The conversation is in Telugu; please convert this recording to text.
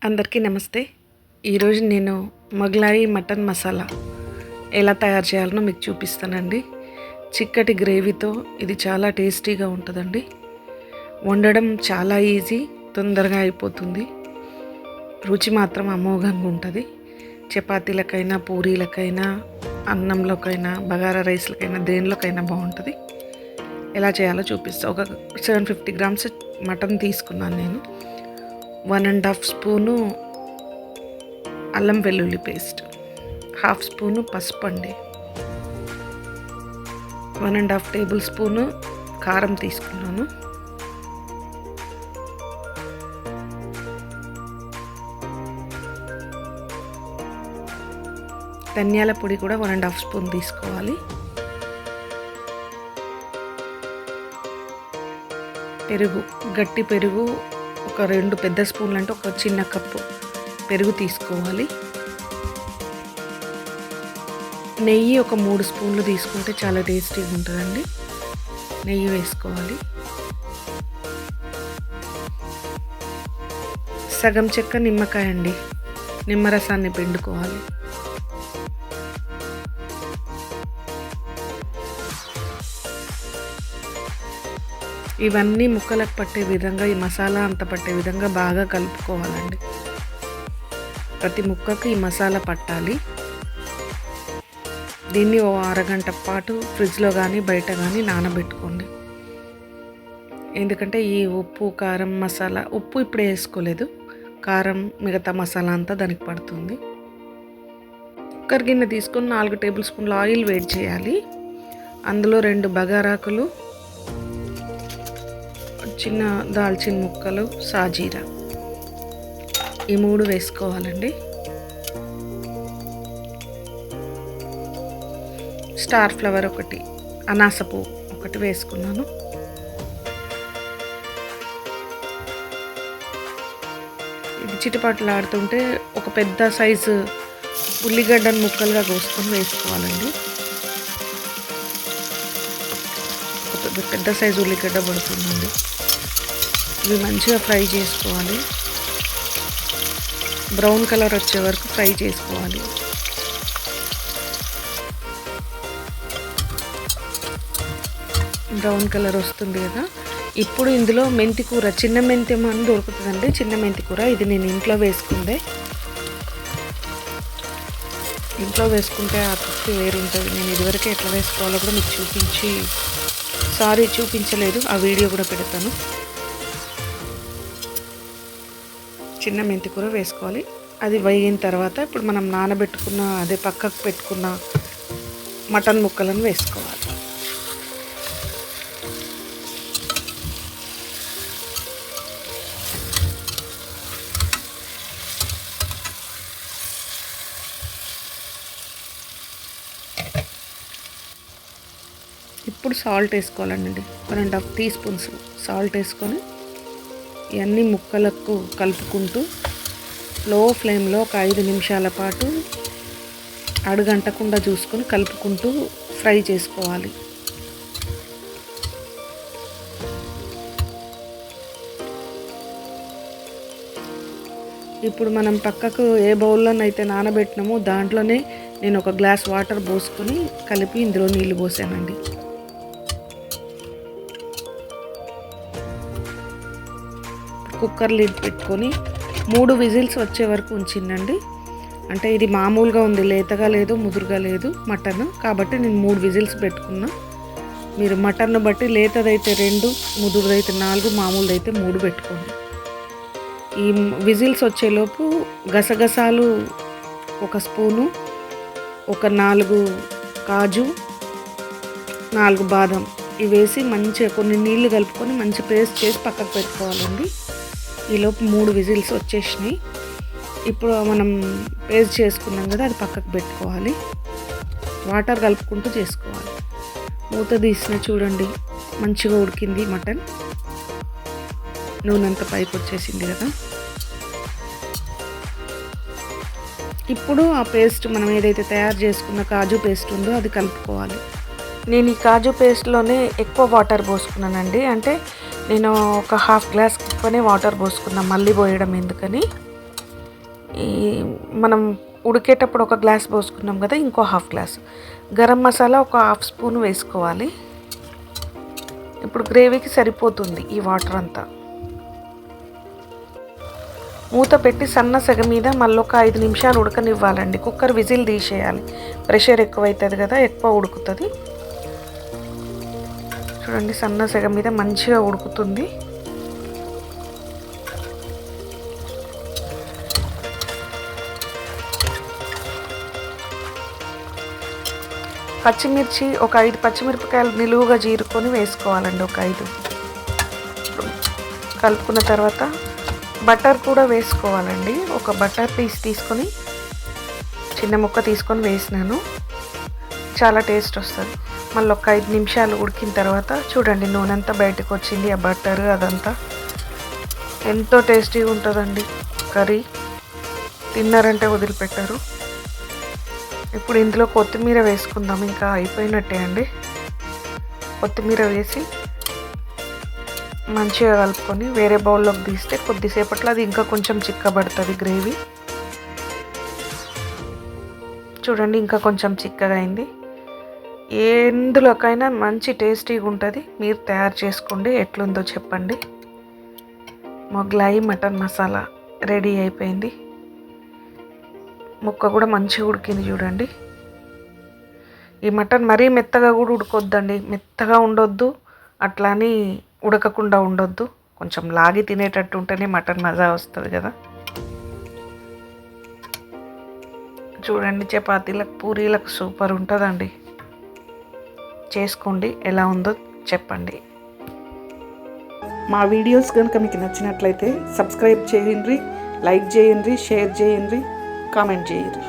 అందరికీ నమస్తే. ఈరోజు నేను మొగలాయి మటన్ మసాలా ఎలా తయారు చేయాలనో మీకు చూపిస్తానండి. చిక్కటి గ్రేవీతో ఇది చాలా టేస్టీగా ఉంటుందండి. వండడం చాలా ఈజీ, తొందరగా అయిపోతుంది. రుచి మాత్రం అమోఘంగా ఉంటుంది. చపాతీలకైనా, పూరీలకైనా, అన్నంలోకైనా, బగారా రైస్లకైనా, దేనిలోకైనా బాగుంటుంది. ఎలా చేయాలో చూపిస్తాను. ఒక 750 గ్రామ్స్ మటన్ తీసుకున్నాను నేను. 1.5 స్పూను అల్లం వెల్లుల్లి పేస్ట్, 1/2 స్పూను పసుపు అండి, 1.5 టేబుల్ స్పూను కారం తీసుకున్నాను, ధనియాల పొడి కూడా 1.5 స్పూన్ తీసుకోవాలి, పెరుగు, గట్టి పెరుగు ఒక 2 పెద్ద స్పూన్లు అంటే ఒక చిన్న కప్పు పెరుగు తీసుకోవాలి, నెయ్యి ఒక 3 స్పూన్లు తీసుకుంటే చాలా టేస్టీగా ఉంటుందండి. నెయ్యి వేసుకోవాలి, సగం చెక్క నిమ్మకాయ అండి, నిమ్మరసాన్ని పిండుకోవాలి, ఇవన్నీ ముక్కలకు పట్టే విధంగా, ఈ మసాలా అంత పట్టే విధంగా బాగా కలుపుకోవాలండి. ప్రతి ముక్కకు ఈ మసాలా పట్టాలి. దీన్ని ఓ అరగంట పాటు ఫ్రిడ్జ్లో కానీ బయట కానీ నానబెట్టుకోండి. ఎందుకంటే ఈ ఉప్పు, కారం, మసాలా, ఉప్పు ఇప్పుడే వేసుకోలేదు, కారం మిగతా మసాలా అంతా దానికి పడుతుంది. కుక్కర్ గిన్నె తీసుకొని 4 టేబుల్ స్పూన్ల ఆయిల్ వేడి చేయాలి. అందులో 2 బగారాకులు, చిన్న దాల్చిన ముక్కలు, సాజీరా, ఈ 3 వేసుకోవాలండి. స్టార్ ఫ్లవర్ ఒకటి, అనాస పువ్వు ఒకటి వేసుకున్నాను. ఇది చిటపటలాడుతుంటే ఒక పెద్ద సైజు ఉల్లిగడ్డను ముక్కలుగా కోసుకొని వేసుకోవాలండి. పెద్ద సైజు ఉల్లిగడ్డ పడుతుందండి. ఇవి మంచిగా ఫ్రై చేసుకోవాలి. బ్రౌన్ కలర్ వచ్చే వరకు ఫ్రై చేసుకోవాలి. బ్రౌన్ కలర్ వస్తుంది కదా, ఇప్పుడు ఇందులో మెంతి కూర, చిన్న మెంతి అని దొరుకుతుందండి, చిన్న మెంతి కూర. ఇది నేను ఇంట్లో వేసుకుందే. ఇంట్లో వేసుకుంటే ఆ తృప్తి వేరుంటుంది. నేను ఇదివరకు ఎట్లా వేసుకోవాలో కూడా మీకు చూపించలేదు, ఆ వీడియో కూడా పెడతాను. చిన్న మెంతి కూర వేసుకోవాలి. అది వేగిన తర్వాత ఇప్పుడు మనం నానబెట్టుకున్న, అదే పక్కకు పెట్టుకున్న మటన్ ముక్కలను వేసుకోవాలి. ఇప్పుడు సాల్ట్ వేసుకోవాలండి. 1.5 టీ స్పూన్స్ సాల్ట్ వేసుకొని ఇవన్నీ ముక్కలకు కలుపుకుంటూ లో ఫ్లేమ్లో ఒక 5 నిమిషాల పాటు అడుగంటకుండా చూసుకొని కలుపుకుంటూ ఫ్రై చేసుకోవాలి. ఇప్పుడు మనం పక్కకు ఏ బౌల్లోనైతే నానబెట్టినామో దాంట్లోనే నేను ఒక గ్లాస్ వాటర్ పోసుకొని కలిపి ఇందులో నీళ్ళు పోసానండి. కుక్కర్ లిడ్ పెట్టుకొని 3 విజిల్స్ వచ్చే వరకు ఉంచిందండి. అంటే ఇది మామూలుగా ఉంది, లేతగా లేదు, ముదురుగా లేదు మటన్, కాబట్టి నేను 3 విజిల్స్ పెట్టుకున్నా. మీరు మటన్ బట్టి లేతదైతే 2, ముదురుదైతే 4, మామూలుదైతే 3 పెట్టుకోండి. ఈ విజిల్స్ వచ్చేలోపు గసగసాలు 1 స్పూను, ఒక 4 కాజు, 4 బాదం ఇవి వేసి మంచిగా కొన్ని నీళ్లు కలుపుకొని మంచి పేస్ట్ చేసి పక్కకు పెట్టుకోవాలండి. ఈలోపు 3 విజిల్స్ వచ్చేసినాయి. ఇప్పుడు మనం పేస్ట్ చేసుకున్నాం కదా, అది పక్కకు పెట్టుకోవాలి. వాటర్ కలుపుకుంటూ చేసుకోవాలి. మూత తీసిన చూడండి, మంచిగా ఉడికింది మటన్, నూనె అంతా పైకి వచ్చేసింది కదా. ఇప్పుడు ఆ పేస్ట్, మనం ఏదైతే తయారు చేసుకున్న కాజు పేస్ట్ ఉందో అది కలుపుకోవాలి. నేను ఈ కాజు పేస్ట్లోనే ఎక్కువ వాటర్ పోసుకున్నానండి. అంటే నేను ఒక 1/2 గ్లాస్ ఎక్కువనే వాటర్ పోసుకున్నా, మళ్ళీ పోయడం ఎందుకని. ఈ మనం ఉడికేటప్పుడు ఒక గ్లాస్ పోసుకున్నాం కదా, ఇంకో హాఫ్ గ్లాస్ గరం మసాలా ఒక హాఫ్ స్పూన్ వేసుకోవాలి. ఇప్పుడు గ్రేవీకి సరిపోతుంది ఈ వాటర్ అంతా. మూత పెట్టి సన్న సెగ మీద మళ్ళీ ఒక 5 నిమిషాలు ఉడకనివ్వాలండి. కుక్కర్ విజిల్ తీసేయాలి, ప్రెషర్ ఎక్కువైతుంది కదా, ఎక్కువ ఉడుకుతుంది. చూడండి సన్న సెగ మీద మంచిగా ఉడుకుతుంది. పచ్చిమిర్చి ఒక 5 పచ్చిమిరపకాయలు నిలువుగా చీరుకొని వేసుకోవాలండి. ఒక 5 కలుపుకున్న తర్వాత బటర్ కూడా వేసుకోవాలండి. ఒక బటర్ పీస్ తీసుకొని చిన్న ముక్క తీసుకొని వేసినాను, చాలా టేస్ట్ వస్తుంది. మళ్ళీ ఒక 5 నిమిషాలు ఉడికిన తర్వాత చూడండి నూనె అంతా బయటకు వచ్చింది, ఆ బటర్ అదంతా. ఎంతో టేస్టీగా ఉంటుందండి కర్రీ, తిన్నారంటే వదిలిపెట్టారు. ఇప్పుడు ఇందులో కొత్తిమీర వేసుకుందాం, ఇంకా అయిపోయినట్టే అండి. కొత్తిమీర వేసి మంచిగా కలుపుకొని వేరే బౌల్లోకి తీస్తే కొద్దిసేపట్లో అది ఇంకా కొంచెం చిక్కబడుతుంది గ్రేవీ. చూడండి ఇంకా కొంచెం చిక్కగా అయింది. ఎందులోకైనా మంచి టేస్టీగా ఉంటుంది. మీరు తయారు చేసుకోండి, ఎట్లుందో చెప్పండి. మొగలాయి మటన్ మసాలా రెడీ అయిపోయింది. ముక్క కూడా మంచిగా ఉడికింది చూడండి. ఈ మటన్ మరీ మెత్తగా కూడా ఉడకొద్దండి, మెత్తగా ఉండొద్దు, అట్లా అని ఉడకకుండా ఉండొద్దు. కొంచెం లాగి తినేటట్టు ఉంటేనే మటన్ మజా వస్తుంది కదా. చూడండి చపాతీలకు పూరీలకు సూపర్ ఉంటుందండి. చేసుకోండి, ఎలా ఉందో చెప్పండి. మా వీడియోస్ కనుక మీకు నచ్చినట్లయితే సబ్స్క్రైబ్ చేయండి, లైక్ చేయండి, షేర్ చేయండి, కామెంట్ చేయండి.